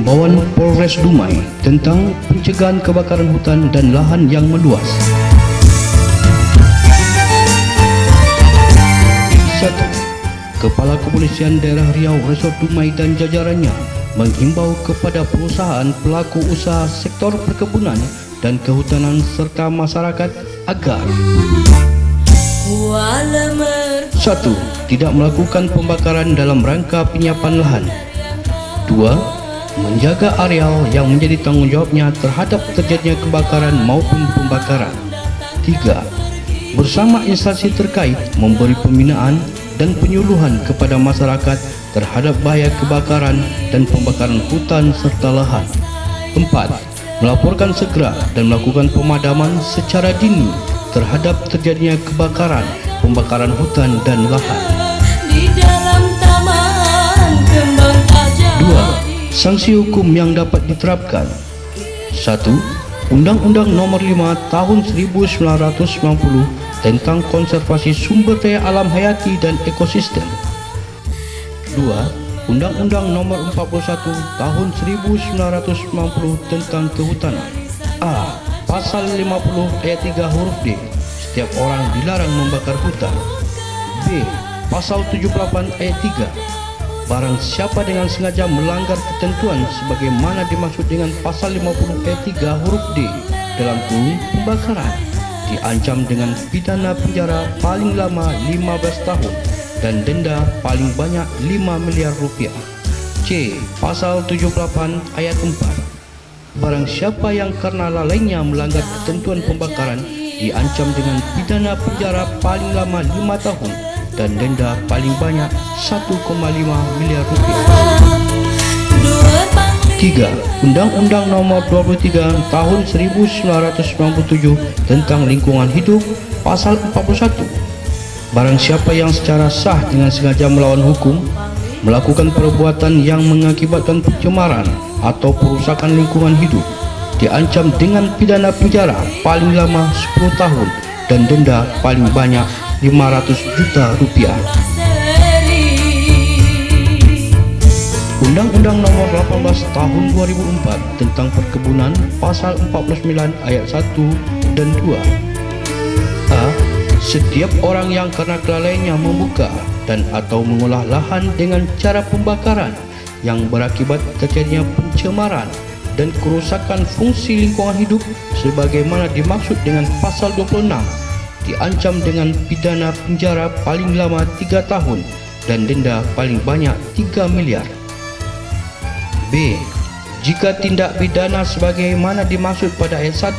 Himbauan Polres Dumai tentang pencegahan kebakaran hutan dan lahan yang meluas. 1. Kepala Kepolisian Daerah Riau Resort Dumai dan jajarannya menghimbau kepada perusahaan pelaku usaha sektor perkebunan dan kehutanan serta masyarakat agar 1. Tidak melakukan pembakaran dalam rangka penyiapan lahan. 2. Menjaga areal yang menjadi tanggungjawabnya terhadap terjadinya kebakaran maupun pembakaran. 3. Bersama instansi terkait memberi pembinaan dan penyuluhan kepada masyarakat terhadap bahaya kebakaran dan pembakaran hutan serta lahan. 4. Melaporkan segera dan melakukan pemadaman secara dini terhadap terjadinya kebakaran, pembakaran hutan dan lahan. 2. Sanksi hukum yang dapat diterapkan. 1. Undang-Undang Nomor 5 Tahun 1990 tentang konservasi sumber daya alam hayati dan ekosistem. 2. Undang-Undang Nomor 41 Tahun 1990 tentang kehutanan. A. Pasal 50 ayat 3 huruf D. Setiap orang dilarang membakar hutan. B. Pasal 78 ayat 3. Barang siapa dengan sengaja melanggar ketentuan sebagaimana dimaksud dengan pasal 50 ayat 3 huruf D dalam kurung pembakaran diancam dengan pidana penjara paling lama 15 tahun dan denda paling banyak 5 miliar rupiah. C. Pasal 78 ayat 4. Barang siapa yang karena lalainya melanggar ketentuan pembakaran diancam dengan pidana penjara paling lama 5 tahun dan denda paling banyak 1,5 miliar rupiah. 3. Undang-Undang Nomor 23 Tahun 1997 tentang lingkungan hidup, pasal 41. Barang siapa yang secara sah dengan sengaja melawan hukum melakukan perbuatan yang mengakibatkan pencemaran atau perusakan lingkungan hidup diancam dengan pidana penjara paling lama 10 tahun dan denda paling banyak 500 juta rupiah. Undang-Undang Nomor 18 Tahun 2004 tentang perkebunan, pasal 49 ayat 1 dan 2. A. Setiap orang yang karena kelalaiannya membuka dan atau mengolah lahan dengan cara pembakaran yang berakibat terjadinya pencemaran dan kerusakan fungsi lingkungan hidup sebagaimana dimaksud dengan pasal 26 diancam dengan pidana penjara paling lama 3 tahun dan denda paling banyak 3 miliar. B. Jika tindak pidana sebagaimana dimaksud pada ayat 1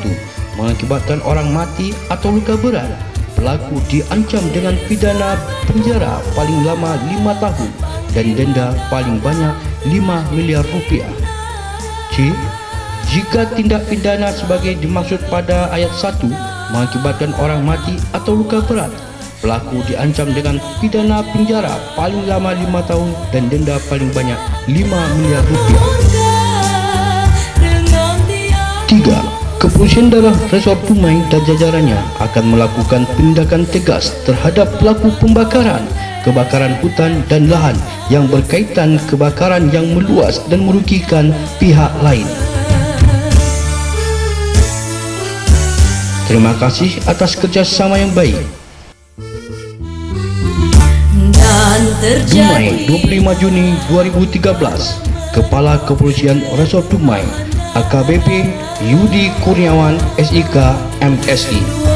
mengakibatkan orang mati atau luka berat, pelaku diancam dengan pidana penjara paling lama 5 tahun dan denda paling banyak 5 miliar rupiah. C. Jika tindak pidana sebagai dimaksud pada ayat 1 mengakibatkan orang mati atau luka berat, pelaku diancam dengan pidana penjara paling lama 5 tahun dan denda paling banyak 5 miliar rupiah. 3. Kepolisian Daerah Resort Dumai dan jajarannya akan melakukan tindakan tegas terhadap pelaku pembakaran, kebakaran hutan dan lahan yang berkaitan kebakaran yang meluas dan merugikan pihak lain. Terima kasih atas kerjasama yang baik. Dumai, 25 Juni 2013. Kepala Kepolisian Resort Dumai, AKBP Yudi Kurniawan, SIK, MSI.